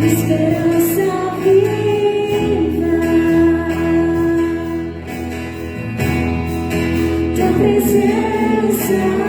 esperança viva, tua presença.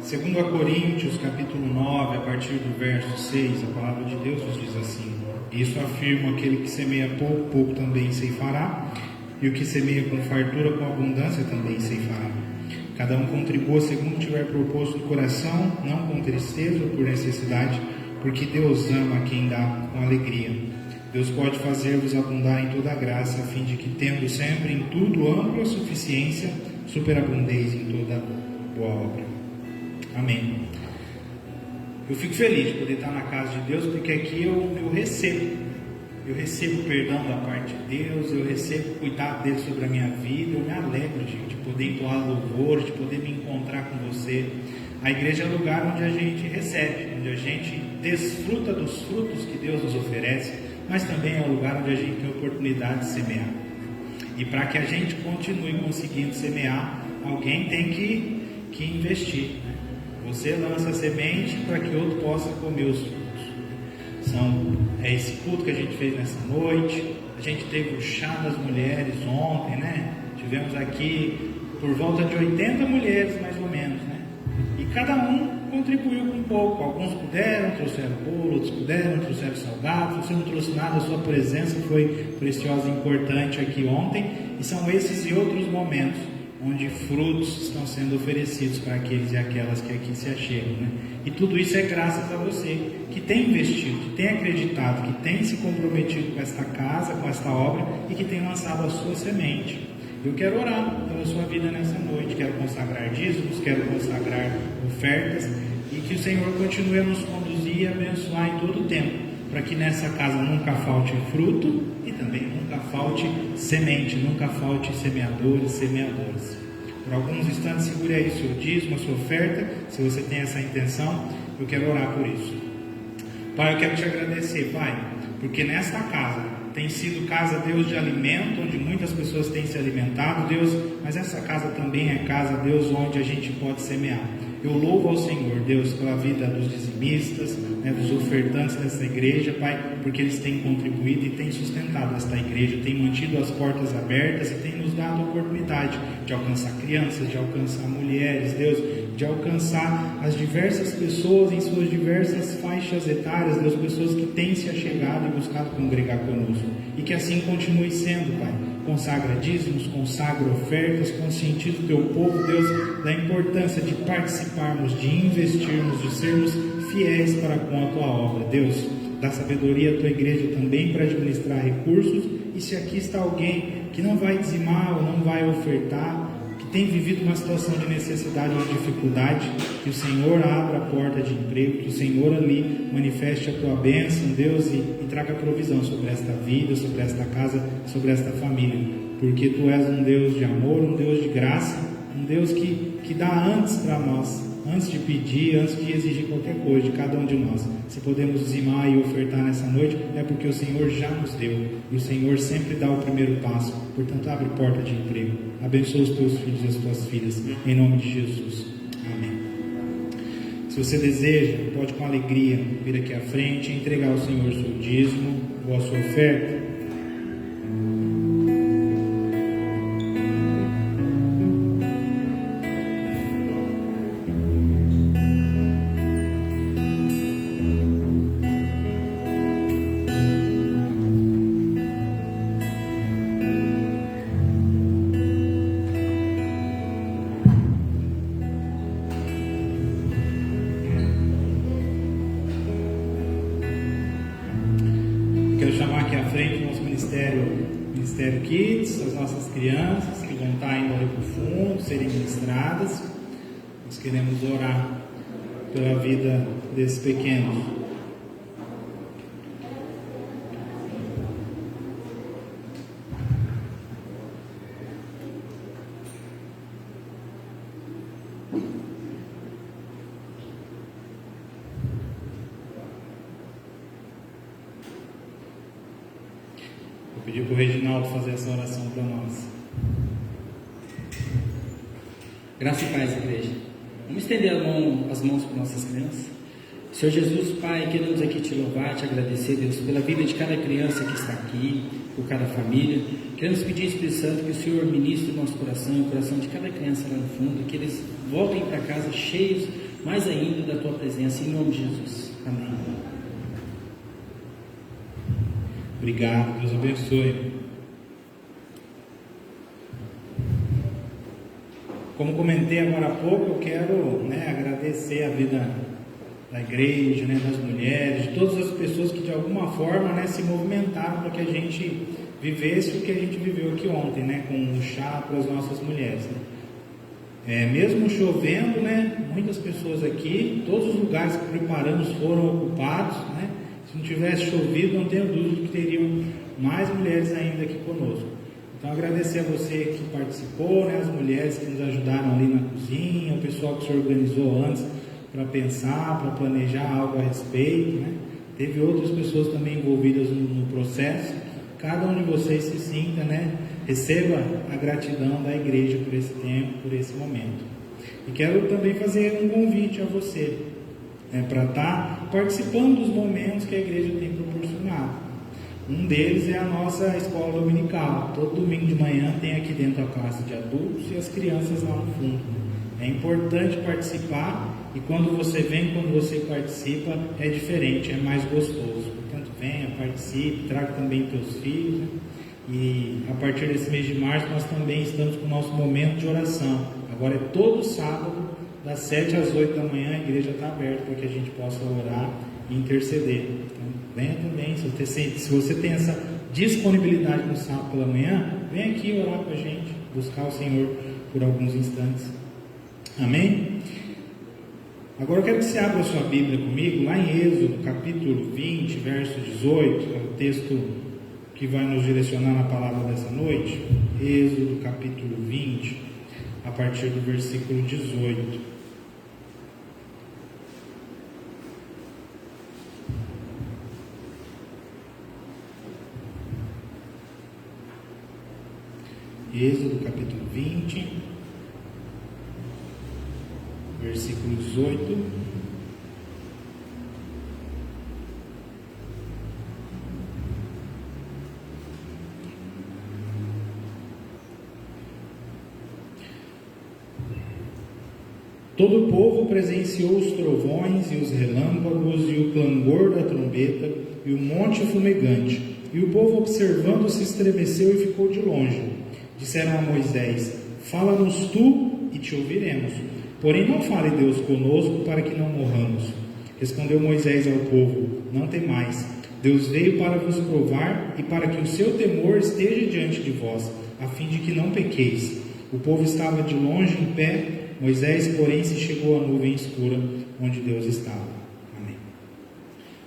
Segundo a Coríntios, capítulo 9, a partir do verso 6, a palavra de Deus nos diz assim: isso afirma: aquele que semeia pouco, pouco também ceifará, e o que semeia com fartura, com abundância também ceifará. Cada um contribua segundo tiver proposto no coração, não com tristeza ou por necessidade, porque Deus ama quem dá com alegria. Deus pode fazer-vos abundar em toda a graça, a fim de que, tendo sempre em tudo ampla suficiência, superabundeis em toda boa obra. Amém. Eu fico feliz de poder estar na casa de Deus, porque aqui eu recebo perdão da parte de Deus, eu recebo cuidado dele sobre a minha vida, eu me alegro de poder entoar louvor, de poder me encontrar com você. A igreja é o lugar onde a gente recebe, onde a gente desfruta dos frutos que Deus nos oferece, mas também é o lugar onde a gente tem a oportunidade de semear. E para que a gente continue conseguindo semear, alguém tem que investir, né? Você lança a semente para que outro possa comer os frutos. É esse culto que a gente fez nessa noite. A gente teve o chá das mulheres ontem, né? Tivemos aqui por volta de 80 mulheres, mais ou menos, né? E cada um contribuiu com um pouco. Alguns puderam, trouxeram bolo, outros puderam, trouxeram salgado. Se você não trouxe nada, a sua presença foi preciosa e importante aqui ontem. E são esses e outros momentos onde frutos estão sendo oferecidos para aqueles e aquelas que aqui se achegam, né? E tudo isso é graças a você, que tem investido, que tem acreditado, que tem se comprometido com esta casa, com esta obra, e que tem lançado a sua semente. Eu quero orar pela sua vida nessa noite, quero consagrar dízimos, quero consagrar ofertas, e que o Senhor continue a nos conduzir e abençoar em todo o tempo, para que nessa casa nunca falte fruto e também nunca falte semente, nunca falte semeadores, semeadoras. Por alguns instantes, segure aí seu dízimo, a sua oferta, se você tem essa intenção. Eu quero orar por isso. Pai, eu quero te agradecer, Pai, porque nesta casa tem sido casa, Deus, de alimento, onde muitas pessoas têm se alimentado, Deus, mas essa casa também é casa, Deus, onde a gente pode semear. Eu louvo ao Senhor, Deus, pela vida dos dizimistas, né, dos ofertantes dessa igreja, Pai, porque eles têm contribuído e têm sustentado esta igreja, têm mantido as portas abertas e têm nos dado a oportunidade de alcançar crianças, de alcançar mulheres, Deus, de alcançar as diversas pessoas em suas diversas faixas etárias, Deus, pessoas que têm se achegado e buscado congregar conosco, e que assim continue sendo, Pai. Consagra dízimos, consagra ofertas, conscientiza o teu povo, Deus, da importância de participarmos, de investirmos, de sermos fiéis para com a tua obra. Deus, dá sabedoria à tua igreja também para administrar recursos, e se aqui está alguém que não vai dizimar ou não vai ofertar, que tem vivido uma situação de necessidade ou de dificuldade, que o Senhor abra a porta de emprego, que o Senhor ali manifeste a tua bênção, Deus, e traga provisão sobre esta vida, sobre esta casa, sobre esta família, porque tu és um Deus de amor, um Deus de graça, um Deus que dá antes para nós, antes de pedir, antes de exigir qualquer coisa de cada um de nós. Se podemos dizimar e ofertar nessa noite, é porque o Senhor já nos deu, e o Senhor sempre dá o primeiro passo. Portanto, abre porta de emprego, abençoa os teus filhos e as tuas filhas, em nome de Jesus, amém. Se você deseja, pode com alegria vir aqui à frente e entregar ao Senhor seu dízimo ou a sua oferta. Ministério Kids, as nossas crianças que vão estar indo ali para o fundo, serem ministradas. Nós queremos orar pela vida desses pequenos. Vou pedir para o Reginaldo fazer essa oração para nós. Graça e paz, igreja. Vamos estender as mãos para nossas crianças. Senhor Jesus, Pai, queremos aqui te louvar, te agradecer, Deus, pela vida de cada criança que está aqui, por cada família. Queremos pedir, Espírito Santo, que o Senhor ministre o nosso coração, o coração de cada criança lá no fundo, que eles voltem para casa cheios mais ainda da tua presença, em nome de Jesus. Amém. Obrigado, Deus abençoe. Como comentei agora há pouco, eu quero agradecer a vida da igreja, das mulheres, de todas as pessoas que de alguma forma se movimentaram para que a gente vivesse o que a gente viveu aqui ontem, com o chá para as nossas mulheres. Mesmo chovendo, muitas pessoas aqui, todos os lugares que preparamos foram ocupados, Se não tivesse chovido, não tenho dúvida que teriam mais mulheres ainda aqui conosco. Então agradecer a você que participou, as mulheres que nos ajudaram ali na cozinha, o pessoal que se organizou antes para pensar, para planejar algo a respeito, Teve outras pessoas também envolvidas no processo. Cada um de vocês se sinta, receba a gratidão da igreja por esse tempo, por esse momento. E quero também fazer um convite a você, para estar participando dos momentos que a igreja tem proporcionado. Um deles é a nossa escola dominical. Todo domingo de manhã tem aqui dentro a classe de adultos e as crianças lá no fundo. É importante participar, e quando você vem, quando você participa, é diferente, é mais gostoso. Portanto, venha, participe, traga também teus filhos. E a partir desse mês de março nós também estamos com o nosso momento de oração. Agora é todo sábado, das 7 às 8 da manhã, a igreja está aberta para que a gente possa orar e interceder. Então, venha também, se você tem essa disponibilidade no sábado pela manhã, vem aqui orar com a gente, buscar o Senhor por alguns instantes. Amém? Agora eu quero que você abra a sua Bíblia comigo, lá em Êxodo, capítulo 20, verso 18, é o texto que vai nos direcionar na palavra dessa noite. Êxodo, capítulo 20, a partir do versículo 18. Êxodo capítulo 20, versículo 18. Todo o povo presenciou os trovões e os relâmpagos e o clangor da trombeta e o monte fumegante. E o povo, observando, se estremeceu e ficou de longe. Disseram a Moisés: fala-nos tu e te ouviremos. Porém não fale Deus conosco para que não morramos. Respondeu Moisés ao povo: não temais. Deus veio para vos provar e para que o seu temor esteja diante de vós, a fim de que não pequeis. O povo estava de longe em pé. Moisés, porém, se chegou à nuvem escura onde Deus estava. Amém.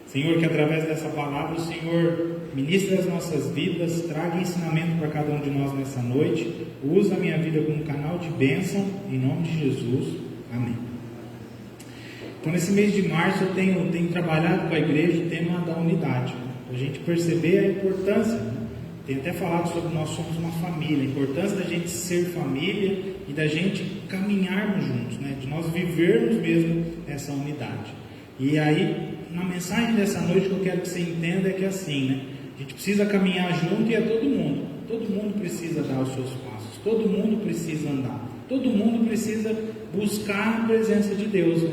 Senhor, que através dessa palavra o Senhor ministre as nossas vidas, traga ensinamento para cada um de nós nessa noite. Usa a minha vida como canal de bênção, em nome de Jesus. Amém. Então, nesse mês de março eu tenho trabalhado com a igreja o tema da unidade, para a gente perceber a importância. Tenho até falado sobre nós somos uma família, a importância da gente ser família e da gente caminharmos juntos, de nós vivermos mesmo essa unidade. E aí, na mensagem dessa noite, o que eu quero que você entenda é que assim, a gente precisa caminhar junto e é todo mundo precisa dar os seus passos, todo mundo precisa andar, todo mundo precisa buscar a presença de Deus.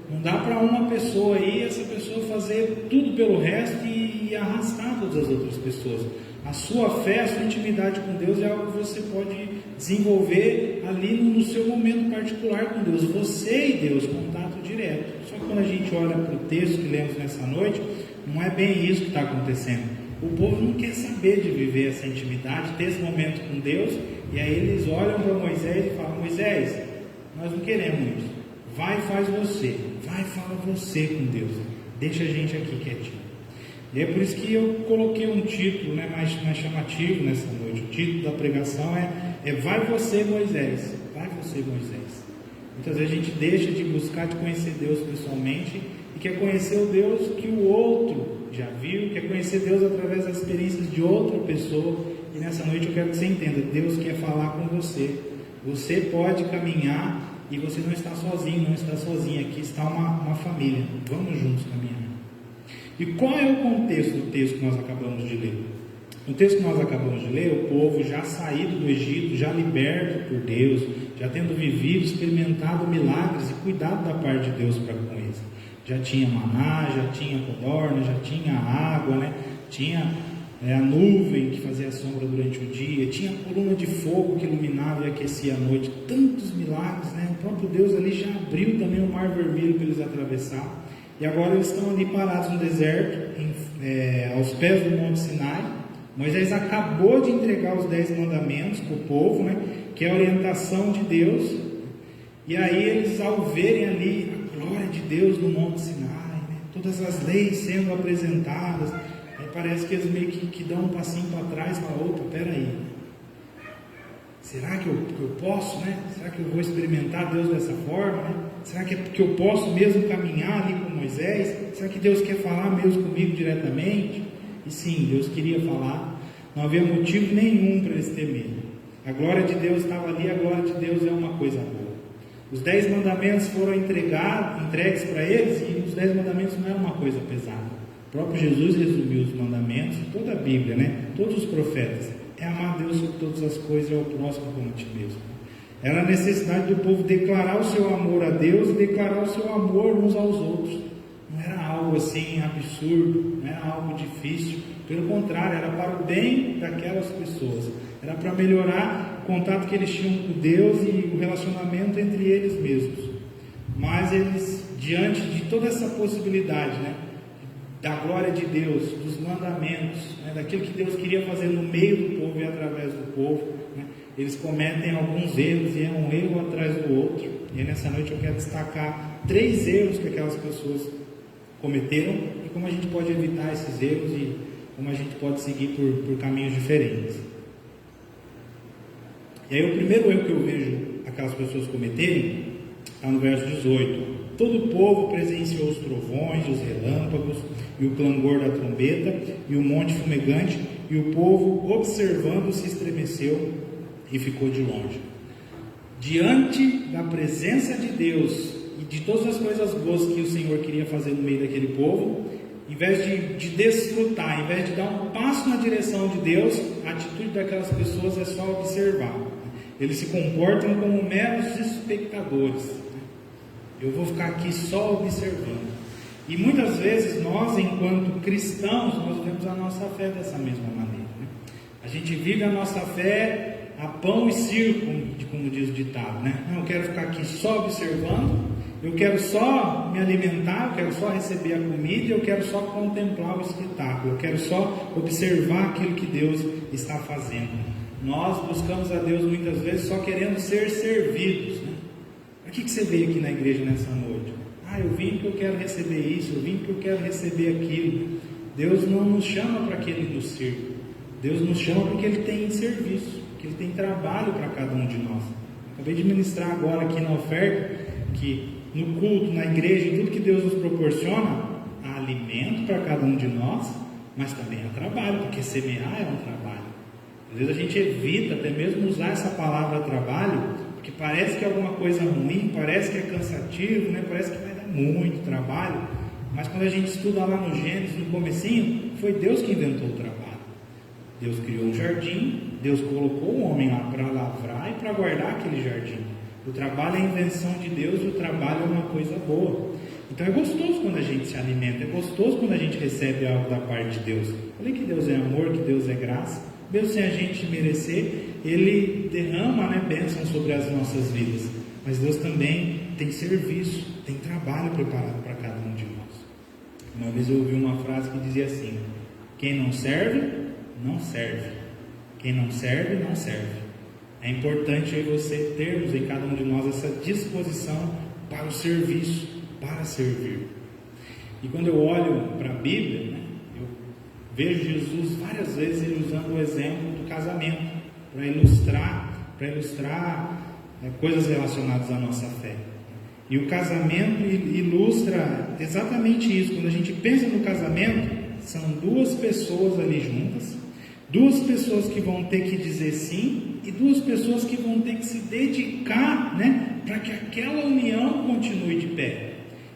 Não dá para uma pessoa aí, essa pessoa fazer tudo pelo resto e arrastar todas as outras pessoas. A sua fé, a sua intimidade com Deus é algo que você pode desenvolver ali no seu momento particular com Deus. Você e Deus, contato direto. Só que quando a gente olha para o texto que lemos nessa noite, não é bem isso que está acontecendo. O povo não quer saber de viver essa intimidade, ter esse momento com Deus, e aí eles olham para Moisés e falam: Moisés, nós não queremos isso. Vai e faz você. Vai e fala você com Deus. Deixa a gente aqui quietinho. E é por isso que eu coloquei um título mais chamativo nessa noite. O título da pregação é Vai você, Moisés. Vai você, Moisés. Muitas vezes a gente deixa de buscar, de conhecer Deus pessoalmente e quer conhecer o Deus que o outro já viu, quer conhecer Deus através das experiências de outra pessoa. E nessa noite eu quero que você entenda: Deus quer falar com você. Você pode caminhar e você não está sozinho, não está sozinha. Aqui está uma família. Vamos juntos caminhar. E qual é o contexto do texto que nós acabamos de ler? No texto que nós acabamos de ler, o povo já saído do Egito, já liberto por Deus, já tendo vivido, experimentado milagres e cuidado da parte de Deus para com eles. Já tinha maná, já tinha codorna, já tinha água, né? Tinha a nuvem que fazia sombra durante o dia, tinha a coluna de fogo que iluminava e aquecia a noite. Tantos milagres, né? O próprio Deus ali já abriu também o mar vermelho para eles atravessar. E agora eles estão ali parados no deserto, aos pés do Monte Sinai. Moisés acabou de entregar os 10 mandamentos para o povo, né? Que é a orientação de Deus. E aí eles, ao verem ali a glória de Deus no Monte Sinai, né? Todas as leis sendo apresentadas, aí parece que eles meio que dão um passinho para trás e falam: opa, peraí, será que eu posso, né? Será que eu vou experimentar Deus dessa forma, né? Será que eu posso mesmo caminhar ali com Moisés? Será que Deus quer falar mesmo comigo diretamente? E sim, Deus queria falar, não havia motivo nenhum para eles ter medo. A glória de Deus estava ali, a glória de Deus é uma coisa boa. Os 10 mandamentos foram entregues para eles, e os 10 mandamentos não é uma coisa pesada. O próprio Jesus resumiu os mandamentos, toda a Bíblia, né? Todos os profetas. É amar Deus sobre todas as coisas e ao próximo como a ti mesmo. Era a necessidade do povo declarar o seu amor a Deus e declarar o seu amor uns aos outros. Não era algo assim absurdo, não era algo difícil. Pelo contrário, era para o bem daquelas pessoas. Era para melhorar o contato que eles tinham com Deus e o relacionamento entre eles mesmos. Mas eles, diante de toda essa possibilidade, né, da glória de Deus, dos mandamentos, né, daquilo que Deus queria fazer no meio do povo e através do povo, né, eles cometem alguns erros, e é um erro atrás do outro. E nessa noite eu quero destacar 3 erros que aquelas pessoas cometeram e como a gente pode evitar esses erros e como a gente pode seguir por caminhos diferentes. E aí o primeiro erro que eu vejo aquelas pessoas cometerem está no verso 18. Todo o povo presenciou os trovões, os relâmpagos e o clangor da trombeta e o monte fumegante, e o povo, observando, se estremeceu e ficou de longe. Diante da presença de Deus e de todas as coisas boas que o Senhor queria fazer no meio daquele povo, em vez de desfrutar, em vez de dar um passo na direção de Deus, a atitude daquelas pessoas é só observar. Eles se comportam como meros espectadores. Eu vou ficar aqui só observando. E muitas vezes nós, enquanto cristãos, nós vivemos a nossa fé dessa mesma maneira, né? A gente vive a nossa fé a pão e circo, como diz o ditado, né? Não, eu quero ficar aqui só observando, eu quero só me alimentar, eu quero só receber a comida, eu quero só contemplar o espetáculo, eu quero só observar aquilo que Deus está fazendo. Nós buscamos a Deus muitas vezes só querendo ser servidos, né? Para que você veio aqui na igreja nessa noite? Eu vim porque eu quero receber isso, eu vim porque eu quero receber aquilo. Deus não nos chama para aquele do circo. Deus nos chama porque Ele tem serviço, porque Ele tem trabalho para cada um de nós. Acabei de ministrar agora aqui na oferta que no culto, na igreja, em tudo que Deus nos proporciona, há alimento para cada um de nós, mas também há trabalho, porque semear é um trabalho. Às vezes a gente evita até mesmo usar essa palavra trabalho, porque parece que é alguma coisa ruim, parece que é cansativo, né? Parece que vai dar muito trabalho, mas quando a gente estuda lá no Gênesis, no comecinho, foi Deus que inventou o trabalho. Deus criou um jardim, Deus colocou o homem lá para lavrar e para guardar aquele jardim. O trabalho é a invenção de Deus, e o trabalho é uma coisa boa. Então é gostoso quando a gente se alimenta, é gostoso quando a gente recebe algo da parte de Deus. Falei que Deus é amor, que Deus é graça. Mesmo sem a gente merecer, Ele derrama, né, bênçãos sobre as nossas vidas. Mas Deus também tem serviço, tem trabalho preparado para cada um de nós. Uma vez eu ouvi uma frase que dizia assim: quem não serve, não serve. Quem não serve, não serve. É importante você termos em cada um de nós essa disposição para o serviço, para servir. E quando eu olho para a Bíblia, né, eu vejo Jesus várias vezes ele usando o exemplo do casamento para ilustrar coisas relacionadas à nossa fé. E o casamento ilustra exatamente isso. Quando a gente pensa no casamento, são 2 pessoas ali juntas, 2 pessoas que vão ter que dizer sim e 2 pessoas que vão ter que se dedicar, né, para que aquela união continue de pé.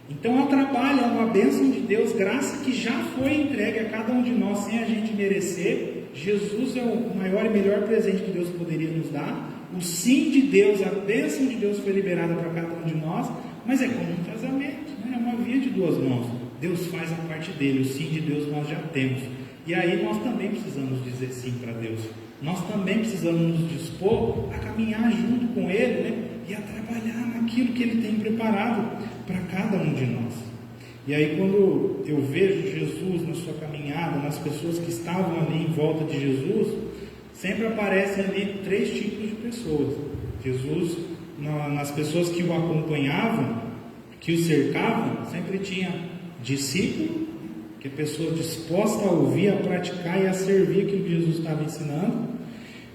Então, o trabalho é uma bênção de Deus, graça que já foi entregue a cada um de nós sem a gente merecer. Jesus é o maior e melhor presente que Deus poderia nos dar, o sim de Deus, a bênção de Deus foi liberada para cada um de nós, mas é como um casamento, né? É uma via de duas mãos. Deus faz a parte dele, o sim de Deus nós já temos. E aí nós também precisamos dizer sim para Deus. Nós também precisamos nos dispor a caminhar junto com Ele, né? E a trabalhar naquilo que Ele tem preparado para cada um de nós. E aí quando eu vejo Jesus na sua caminhada, nas pessoas que estavam ali em volta de Jesus, sempre aparecem ali 3 tipos de pessoas. Jesus, nas pessoas que o acompanhavam, que o cercavam, sempre tinha discípulo, que é pessoa disposta a ouvir, a praticar e a servir aquilo que Jesus estava ensinando.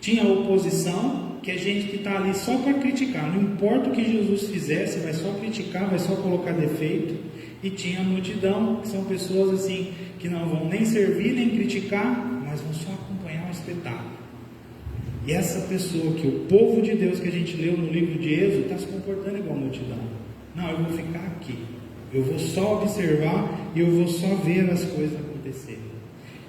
Tinha a oposição, que é gente que está ali só para criticar, não importa o que Jesus fizesse, vai só criticar, vai só colocar defeito. E tinha a multidão, que são pessoas assim, que não vão nem servir, nem criticar, mas vão só acompanhar o espetáculo. E essa pessoa que o povo de Deus que a gente leu no livro de Êxodo está se comportando igual a multidão. Não, eu vou ficar aqui, eu vou só observar e eu vou só ver as coisas acontecerem.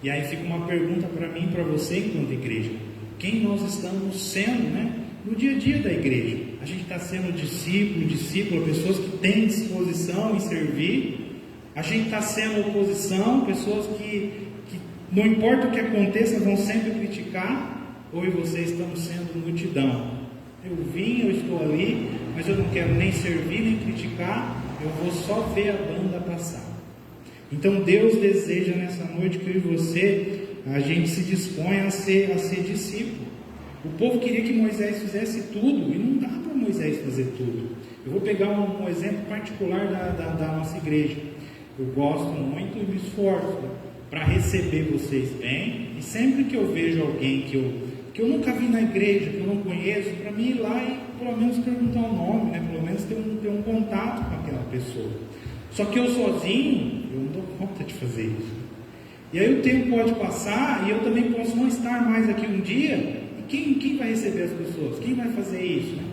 E aí fica uma pergunta para mim e para você enquanto igreja: quem nós estamos sendo, né, no dia a dia da igreja? A gente está sendo discípulo, pessoas que têm disposição em servir? A gente está sendo oposição, pessoas que não importa o que aconteça vão sempre criticar? Ou eu e você estamos sendo multidão? Eu vim, eu estou ali, mas eu não quero nem servir, nem criticar, eu vou só ver a banda passar. Então Deus deseja nessa noite que eu e você, a gente se disponha a ser discípulo. O povo queria que Moisés fizesse tudo, e não dá para Moisés fazer tudo. Eu vou pegar um exemplo particular da nossa igreja. Eu gosto muito e me esforço para receber vocês bem, e sempre que eu vejo alguém que eu nunca vi na igreja, que eu não conheço, para mim ir lá e pelo menos perguntar o nome, né? Pelo menos ter um contato com aquela pessoa. Só que eu sozinho, eu não dou conta de fazer isso. E aí o tempo pode passar e eu também posso não estar mais aqui um dia. E quem vai receber as pessoas? Quem vai fazer isso, né?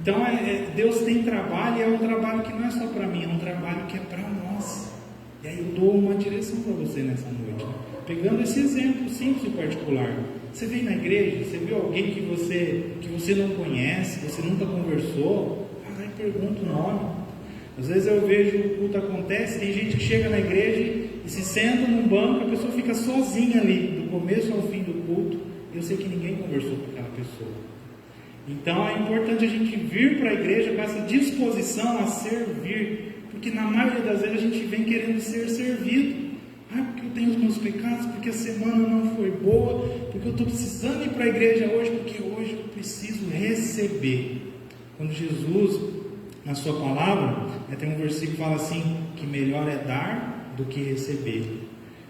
Então Deus tem trabalho, e é um trabalho que não é só para mim, é um trabalho que é para nós. E aí eu dou uma direção para você nessa noite, né? Pegando esse exemplo simples e particular. Você vem na igreja, você viu alguém que você não conhece, você nunca conversou, vai e pergunta o nome. Às vezes eu vejo o culto acontece, tem gente que chega na igreja e se senta num banco, a pessoa fica sozinha ali, do começo ao fim do culto, e eu sei que ninguém conversou com aquela pessoa. Então é importante a gente vir para a igreja com essa disposição a servir, porque na maioria das vezes a gente vem querendo ser servido. Porque eu tenho os meus pecados, porque a semana não foi boa, porque eu estou precisando ir para a igreja hoje, porque hoje eu preciso receber. Quando Jesus, na sua palavra, tem um versículo que fala assim, que melhor é dar do que receber.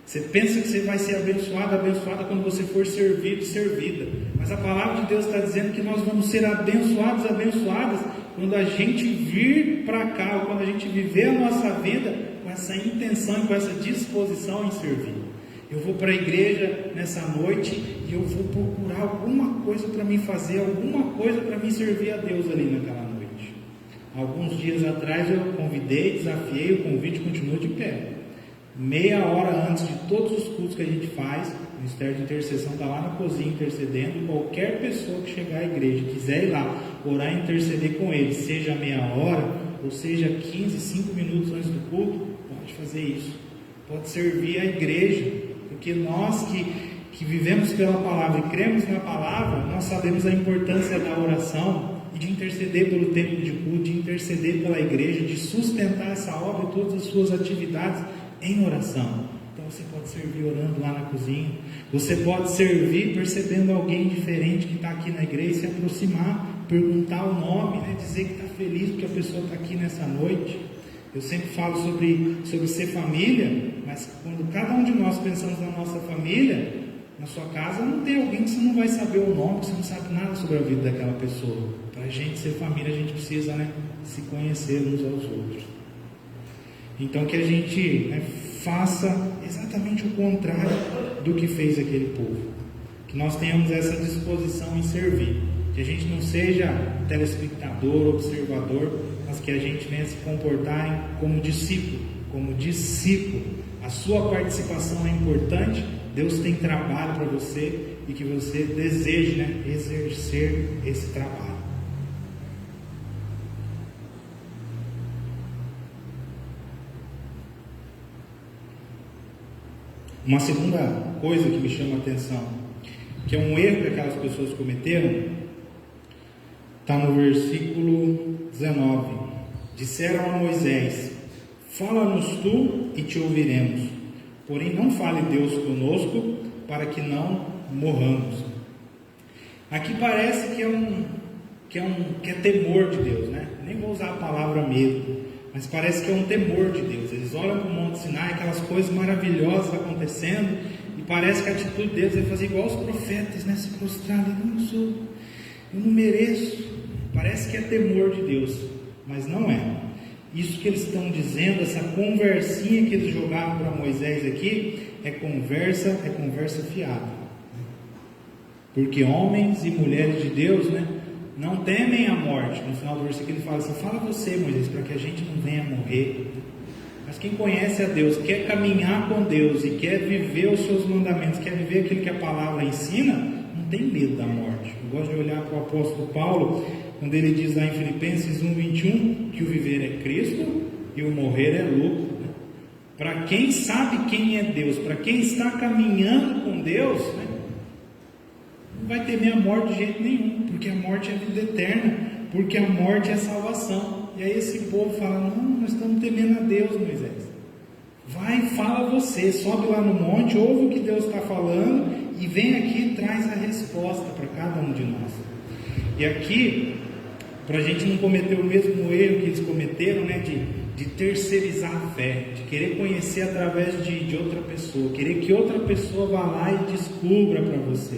Você pensa que você vai ser abençoada quando você for servido, servida. Mas a palavra de Deus está dizendo que nós vamos ser abençoadas, quando a gente vir para cá, ou quando a gente viver a nossa vida com essa intenção e com essa disposição em servir. Eu vou para a igreja nessa noite e eu vou procurar alguma coisa para mim fazer, alguma coisa para mim servir a Deus ali naquela noite. Alguns dias atrás eu convidei, desafiei, o convite continua de pé. Meia hora antes de todos os cultos que a gente faz, o Ministério de Intercessão está lá na cozinha intercedendo, qualquer pessoa que chegar à igreja e quiser ir lá orar e interceder com ele, seja meia hora, ou seja 15, 5 minutos antes do culto, pode fazer isso, pode servir a igreja, porque nós que vivemos pela palavra e cremos na palavra, nós sabemos a importância da oração e de interceder pelo tempo de culto, de interceder pela igreja, de sustentar essa obra e todas as suas atividades em oração. Então você pode servir orando lá na cozinha, você pode servir percebendo alguém diferente que está aqui na igreja, se aproximar, perguntar o nome, né? Dizer que está feliz porque a pessoa está aqui nessa noite. Eu sempre falo sobre ser família, mas quando cada um de nós pensamos na nossa família, na sua casa não tem alguém que você não vai saber o nome, que você não sabe nada sobre a vida daquela pessoa. Para a gente ser família, a gente precisa, né, se conhecer uns aos outros. Então que a gente, né, faça exatamente o contrário do que fez aquele povo. Que nós tenhamos essa disposição em servir. Que a gente não seja telespectador, observador, mas que a gente venha se comportar como discípulo. A sua participação é importante, Deus tem trabalho para você e que você deseje, né, exercer esse trabalho. Uma segunda coisa que me chama a atenção, que é um erro que aquelas pessoas cometeram, está no versículo 19. Disseram a Moisés: fala-nos tu e te ouviremos, porém não fale Deus conosco, para que não morramos. Aqui parece que é temor de Deus, né? Nem vou usar a palavra medo, mas parece que é um temor de Deus. Eles olham para o Monte Sinai, aquelas coisas maravilhosas acontecendo, e parece que a atitude deles é fazer igual os profetas, né? Se prostrar ali, eu não mereço. Parece que é temor de Deus, mas não é. Isso que eles estão dizendo, essa conversinha que eles jogaram para Moisés aqui, é conversa fiada. Porque homens e mulheres de Deus, né, não temem a morte. No final do versículo ele fala assim: fala você, Moisés, para que a gente não venha morrer. Mas quem conhece a Deus, quer caminhar com Deus e quer viver os seus mandamentos, quer viver aquilo que a palavra ensina, não tem medo da morte. Eu gosto de olhar para o apóstolo Paulo, quando ele diz lá em Filipenses 1:21, que o viver é Cristo e o morrer é lucro. Né? Para quem sabe quem é Deus, para quem está caminhando com Deus, né, não vai temer a morte de jeito nenhum, porque a morte é vida eterna, porque a morte é salvação. E aí esse povo fala: não, nós estamos temendo a Deus, Moisés. Vai, fala você, sobe lá no monte, ouve o que Deus está falando e vem aqui e traz a resposta para cada um de nós. E aqui, para a gente não cometer o mesmo erro que eles cometeram, né, de terceirizar a fé, de querer conhecer através de outra pessoa, querer que outra pessoa vá lá e descubra para você.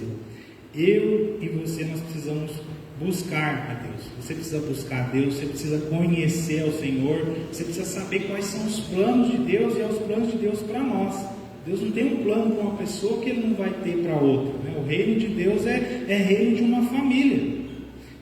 Eu e você, nós precisamos buscar a Deus. Você precisa buscar a Deus, você precisa conhecer ao Senhor, você precisa saber quais são os planos de Deus e os planos de Deus para nós. Deus não tem um plano para uma pessoa que Ele não vai ter para outra, né? O reino de Deus é reino de uma família.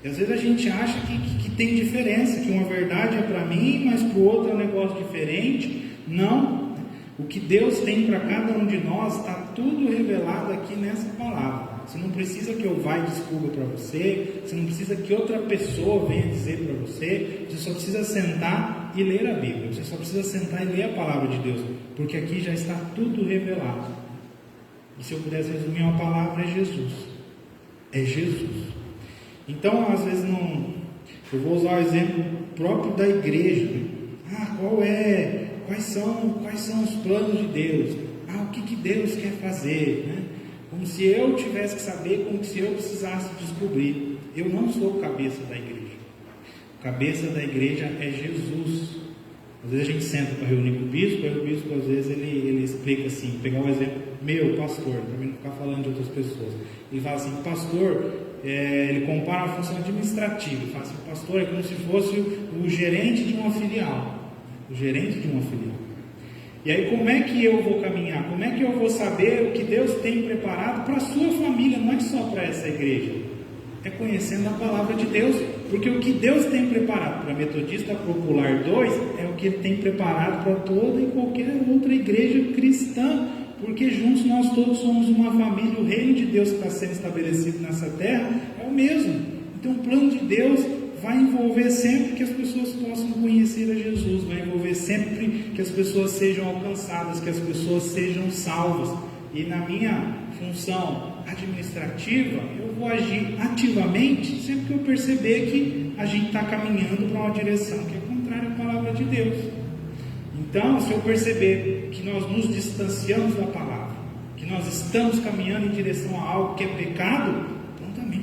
E às vezes a gente acha que tem diferença, que uma verdade é para mim, mas para o outro é um negócio diferente. Não. O que Deus tem para cada um de nós está tudo revelado aqui nessa palavra. Você não precisa que eu vá e descubra para você, você não precisa que outra pessoa venha dizer para você, você só precisa sentar e ler a Bíblia, você só precisa sentar e ler a palavra de Deus, porque aqui já está tudo revelado. E se eu pudesse resumir uma palavra, é Jesus. É Jesus. Então, às vezes, eu vou usar o exemplo próprio da igreja. Quais são os planos de Deus? O que Deus quer fazer, né? Como se eu tivesse que saber, como se eu precisasse descobrir. Eu não sou o cabeça da igreja. O cabeça da igreja é Jesus. Às vezes a gente senta para reunir com o bispo, aí o bispo às vezes ele explica assim, pegar um exemplo meu, pastor, para mim não ficar falando de outras pessoas. Ele fala assim: pastor, ele compara a função administrativa. Ele fala assim: pastor é como se fosse o gerente de uma filial. O gerente de uma filial. E aí como é que eu vou caminhar? Como é que eu vou saber o que Deus tem preparado para a sua família? Não é só para essa igreja. É conhecendo a palavra de Deus. Porque o que Deus tem preparado para a Metodista Popular 2 é o que Ele tem preparado para toda e qualquer outra igreja cristã. Porque juntos nós todos somos uma família. O reino de Deus que está sendo estabelecido nessa terra é o mesmo. Então o plano de Deus vai envolver sempre que as pessoas possam conhecer a Jesus, vai envolver sempre que as pessoas sejam alcançadas, que as pessoas sejam salvas. E na minha função administrativa, eu vou agir ativamente sempre que eu perceber que a gente está caminhando para uma direção que é contrária à palavra de Deus. Então, se eu perceber que nós nos distanciamos da palavra, que nós estamos caminhando em direção a algo que é pecado,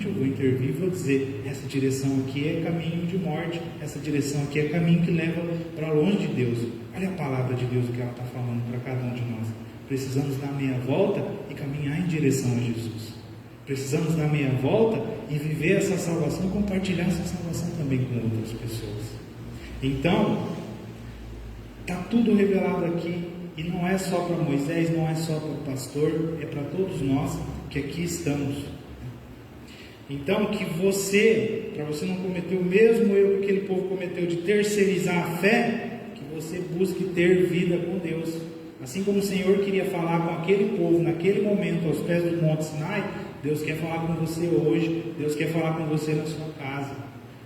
eu vou intervir e vou dizer: essa direção aqui é caminho de morte, essa direção aqui é caminho que leva para longe de Deus. Olha a palavra de Deus, o que ela está falando para cada um de nós. Precisamos dar meia volta e caminhar em direção a Jesus. Precisamos dar meia volta e viver essa salvação, compartilhar essa salvação também com outras pessoas. Então, está tudo revelado aqui, e não é só para Moisés, não é só para o pastor, é para todos nós que aqui estamos. Então, que você, para você não cometer o mesmo erro que aquele povo cometeu de terceirizar a fé, que você busque ter vida com Deus, Assim como o Senhor queria falar com aquele povo naquele momento aos pés do Monte Sinai, Deus quer falar com você hoje, Deus quer falar com você na sua casa.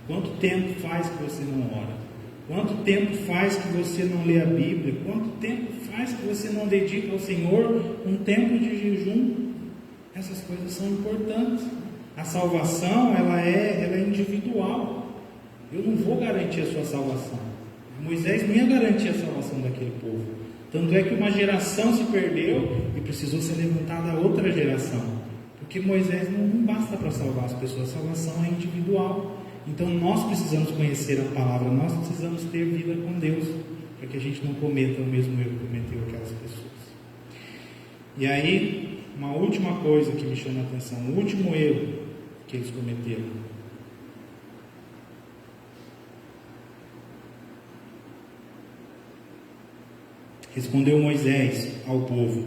Quanto tempo faz que você não ora? Quanto tempo faz que você não lê a Bíblia? Quanto tempo faz que você não dedica ao Senhor um tempo de jejum? Essas coisas são importantes. A salvação, ela é individual. Eu não vou garantir a sua salvação. Moisés não ia garantir a salvação daquele povo. Tanto é que uma geração se perdeu e precisou ser levantada outra geração. Porque Moisés não basta para salvar as pessoas, a salvação é individual. Então nós precisamos conhecer a palavra, nós precisamos ter vida com Deus, para que a gente não cometa o mesmo erro que cometeu aquelas pessoas. E aí, uma última coisa que me chama a atenção, o último erro que eles cometeram. Respondeu Moisés ao povo: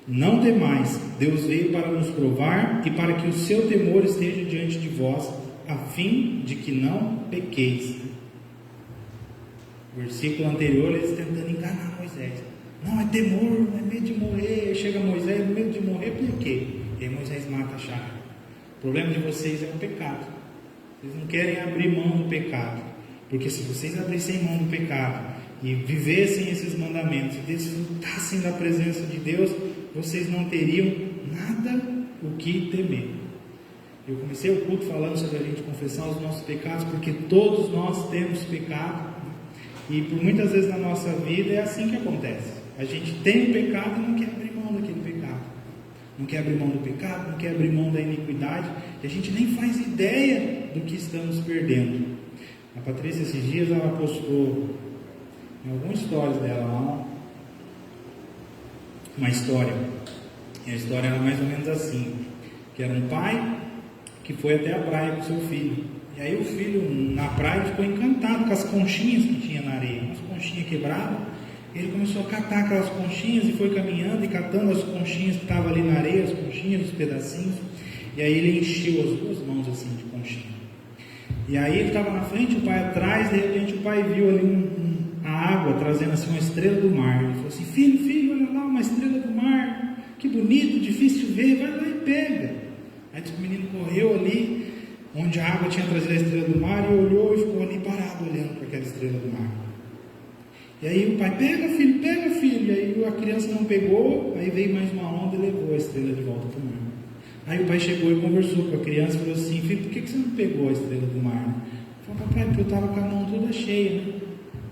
não demais, Deus veio para nos provar e para que o seu temor esteja diante de vós, a fim de que não pequeis. O versículo anterior, eles tentando enganar Moisés. Não, é temor, é medo de morrer. Aí chega Moisés, medo de morrer, por quê? E aí Moisés mata a charra. O problema de vocês é o pecado. Vocês não querem abrir mão do pecado. Porque se vocês abrissem mão do pecado e vivessem esses mandamentos e desfrutassem da presença de Deus, vocês não teriam nada o que temer. Eu comecei o culto falando sobre a gente confessar os nossos pecados, porque todos nós temos pecado, e por muitas vezes na nossa vida é assim que acontece. A gente tem o pecado e não quer abrir mão daquele pecado, não quer abrir mão do pecado, não quer abrir mão da iniquidade, e a gente nem faz ideia do que estamos perdendo. A Patrícia, esses dias, ela postou em alguns stories dela lá uma história, e a história era mais ou menos assim, que era um pai que foi até a praia com seu filho, e aí o filho na praia ficou encantado com as conchinhas que tinha na areia, umas conchinhas quebradas. Ele começou a catar aquelas conchinhas e foi caminhando e catando as conchinhas que estavam ali na areia, as conchinhas, os pedacinhos, e aí ele encheu as duas mãos assim de conchinha. E aí ele estava na frente, o pai atrás, de repente o pai viu ali a água trazendo assim uma estrela do mar. Ele falou assim: filho, olha lá, uma estrela do mar, que bonito, difícil de ver, vai lá e pega. Aí o menino correu ali, onde a água tinha trazido a estrela do mar, e olhou e ficou ali parado, olhando para aquela estrela do mar. E aí o pai: pega filho, e aí a criança não pegou, aí veio mais uma onda e levou a estrela de volta para o mar. Aí o pai chegou e conversou com a criança e falou assim: filho, por que você não pegou a estrela do mar? Ele falou: papai, porque eu estava com a mão toda cheia, né?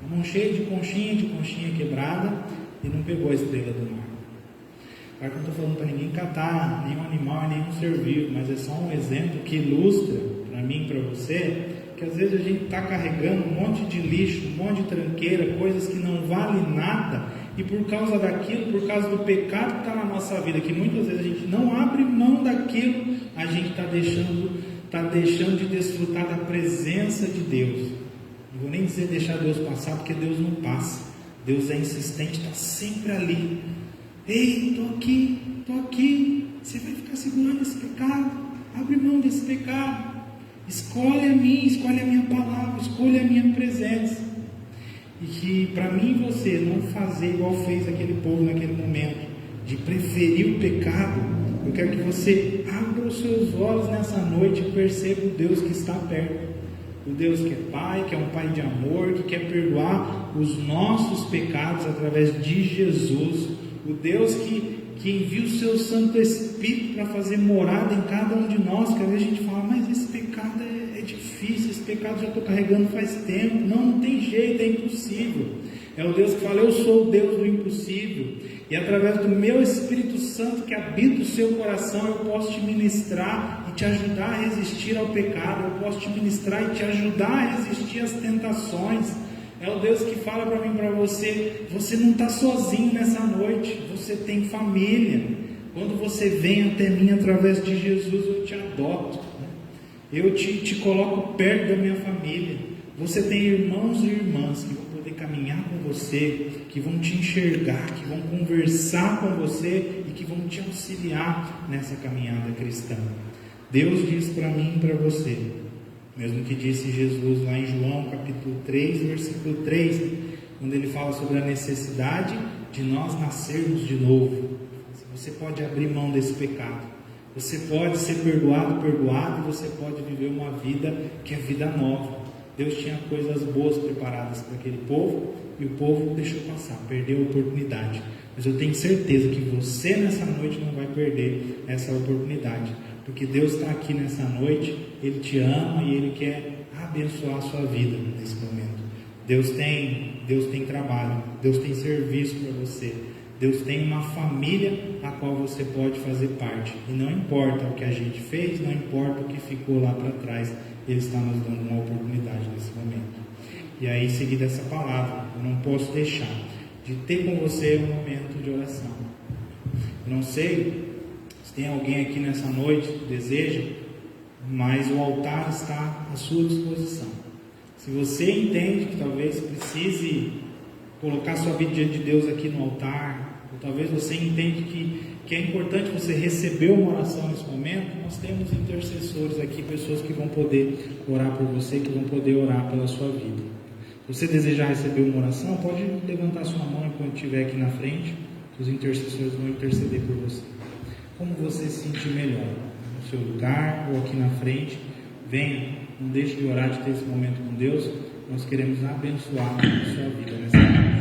A mão cheia de conchinha quebrada, e não pegou a estrela do mar. Claro que eu não estou falando para ninguém catar nenhum animal, nenhum ser vivo, mas é só um exemplo que ilustra para mim e para você, que às vezes a gente está carregando um monte de lixo, um monte de tranqueira, coisas que não valem nada, e por causa daquilo, por causa do pecado que está na nossa vida, que muitas vezes a gente não abre mão daquilo, a gente está deixando de desfrutar da presença de Deus. Não vou nem dizer deixar Deus passar, porque Deus não passa. Deus é insistente, está sempre ali. Ei, estou aqui. Você vai ficar segurando esse pecado? Abre mão desse pecado. Escolhe a minha palavra, escolhe a minha presença. E que para mim e você não fazer igual fez aquele povo naquele momento, de preferir o pecado, eu quero que você abra os seus olhos nessa noite e perceba o Deus que está perto. O Deus que é Pai, que é um Pai de amor, que quer perdoar os nossos pecados através de Jesus. O Deus que envia o seu Santo Espírito para fazer morada em cada um de nós, que às vezes a gente fala: mas esse pecado é difícil, esse pecado já estou carregando faz tempo. Não tem jeito, é impossível. É o Deus que fala: eu sou o Deus do impossível, e através do meu Espírito Santo que habita o seu coração, eu posso te ministrar e te ajudar a resistir ao pecado, eu posso te ministrar e te ajudar a resistir às tentações. É o Deus que fala para mim, para você: você não está sozinho nessa noite, você tem família. Quando você vem até mim através de Jesus, eu te adoto, eu te coloco perto da minha família. Você tem irmãos e irmãs que vão poder caminhar com você, que vão te enxergar, que vão conversar com você e que vão te auxiliar nessa caminhada cristã. Deus diz para mim e para você, mesmo que disse Jesus lá em João capítulo 3, versículo 3, quando ele fala sobre a necessidade de nós nascermos de novo. Você pode abrir mão desse pecado. Você pode ser perdoado, e você pode viver uma vida que é vida nova. Deus tinha coisas boas preparadas para aquele povo e o povo deixou passar, perdeu a oportunidade. Mas eu tenho certeza que você nessa noite não vai perder essa oportunidade, porque Deus está aqui nessa noite, Ele te ama e Ele quer abençoar a sua vida nesse momento. Deus tem trabalho, Deus tem serviço para você, Deus tem uma família a qual você pode fazer parte. E não importa o que a gente fez, não importa o que ficou lá para trás, Ele está nos dando uma oportunidade nesse momento. E aí, em seguida essa palavra, eu não posso deixar de ter com você um momento de oração. Eu não sei se tem alguém aqui nessa noite que deseja, mas o altar está à sua disposição. Se você entende que talvez precise colocar sua vida diante de Deus aqui no altar, ou talvez você entende que é importante você receber uma oração nesse momento, nós temos intercessores aqui, pessoas que vão poder orar por você, que vão poder orar pela sua vida. Se você desejar receber uma oração, pode levantar sua mão enquanto estiver aqui na frente, os intercessores vão interceder por você. Como você se sentir melhor, no seu lugar ou aqui na frente, venha, não deixe de orar, de ter esse momento com Deus. Nós queremos abençoar a sua vida nessa noite.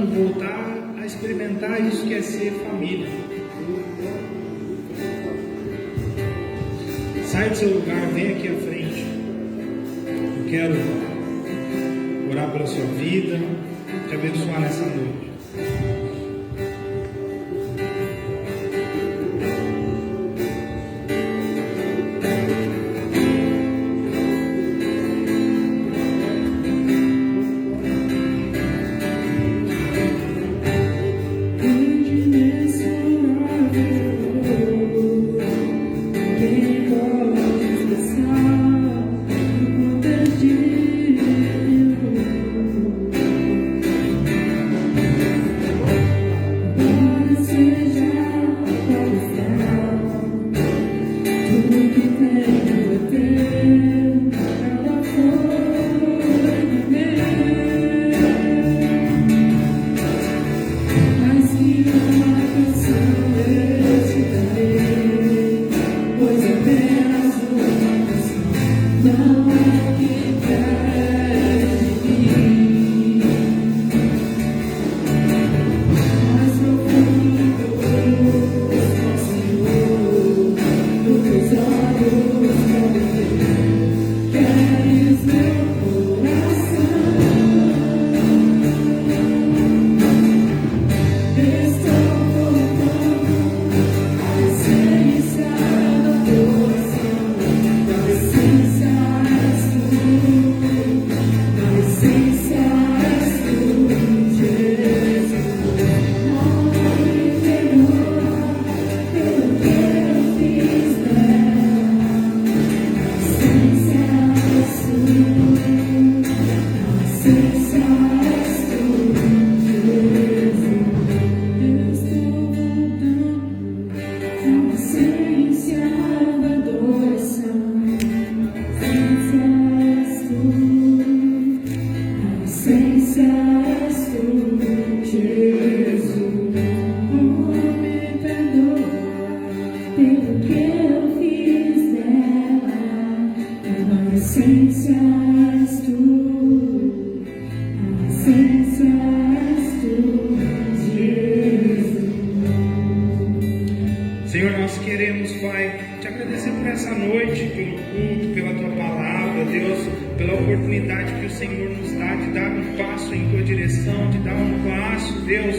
Voltar a experimentar isso que é ser família. sai do seu lugar, vem aqui à frente. Eu quero orar pela sua vida, te abençoar nessa noite. Senhor, nós queremos, Pai, te agradecer por essa noite, pelo culto, pela tua palavra, Deus, pela oportunidade que o Senhor nos dá de dar um passo em tua direção, de dar um passo, Deus,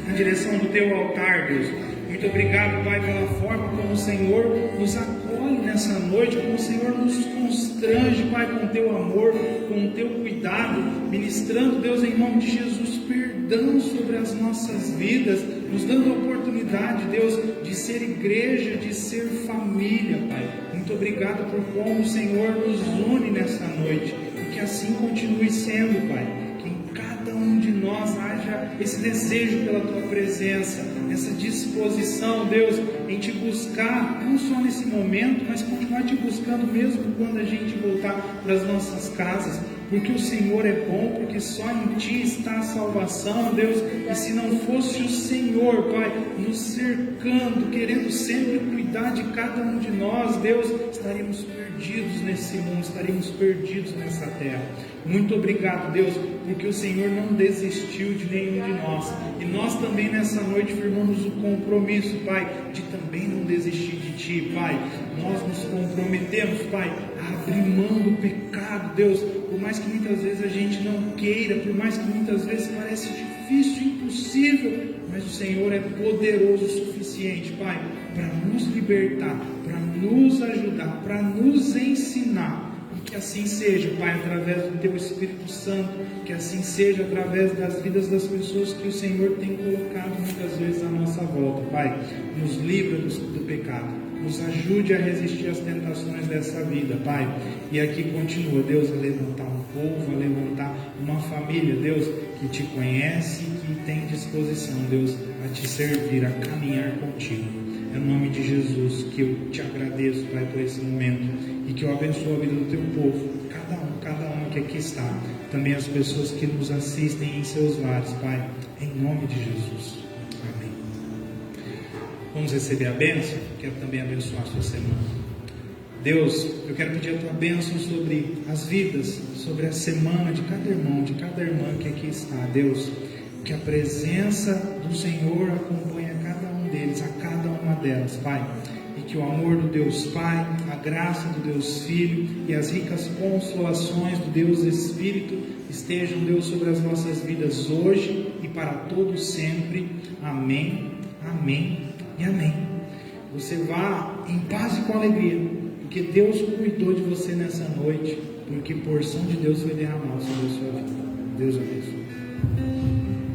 na direção do teu altar, Deus. Muito obrigado, Pai, pela forma como o Senhor nos acolhe nessa noite, como o Senhor nos constrange, Pai, com o teu amor, com o teu cuidado, ministrando, Deus, em nome de Jesus, perdão sobre as nossas vidas, nos dando a oportunidade, Deus, de ser igreja, de ser família, Pai. Muito obrigado por como o Senhor nos une nessa noite, e que assim continue sendo, Pai. Que em cada um de nós haja esse desejo pela tua presença, essa disposição, Deus, em te buscar, não só nesse momento, mas continuar te buscando mesmo quando a gente voltar para as nossas casas, porque o Senhor é bom, porque só em Ti está a salvação, Deus, e se não fosse o Senhor, Pai, nos cercando, querendo sempre cuidar de cada um de nós, Deus, estaríamos perdidos nesse mundo, estaríamos perdidos nessa terra. Muito obrigado, Deus, porque o Senhor não desistiu de nenhum de nós, e nós também nessa noite firmamos o compromisso, Pai, de também não desistir de Ti, Pai. Nós nos comprometemos, Pai, a abrir mão do pecado, Deus, por mais que muitas vezes a gente não queira, por mais que muitas vezes parece difícil, impossível, mas o Senhor é poderoso o suficiente, Pai, para nos libertar, para nos ajudar, para nos ensinar. E que assim seja, Pai, através do Teu Espírito Santo, que assim seja através das vidas das pessoas que o Senhor tem colocado muitas vezes à nossa volta, Pai. Nos livra do pecado, nos ajude a resistir às tentações dessa vida, Pai. E aqui continua, Deus, a levantar um povo, a levantar uma família, Deus, que Te conhece, que tem disposição, Deus, a Te servir, a caminhar contigo. É no nome de Jesus que eu Te agradeço, Pai, por esse momento, e que eu abençoo a vida do Teu povo, cada um que aqui está, também as pessoas que nos assistem em seus lares, Pai, em nome de Jesus. Amém. Vamos receber a bênção. Quero também abençoar a sua semana. Deus, eu quero pedir a Tua bênção sobre as vidas, sobre a semana de cada irmão, de cada irmã que aqui está, Deus, que a presença do Senhor acompanhe a cada um deles, a cada uma delas, Pai, e que o amor do Deus Pai, a graça do Deus Filho e as ricas consolações do Deus Espírito estejam, Deus, sobre as nossas vidas hoje e para todos sempre. Amém, amém e amém. Você vá em paz e com alegria, porque Deus cuidou de você nessa noite, porque porção de Deus foi derramada sobre a sua vida. Deus abençoe.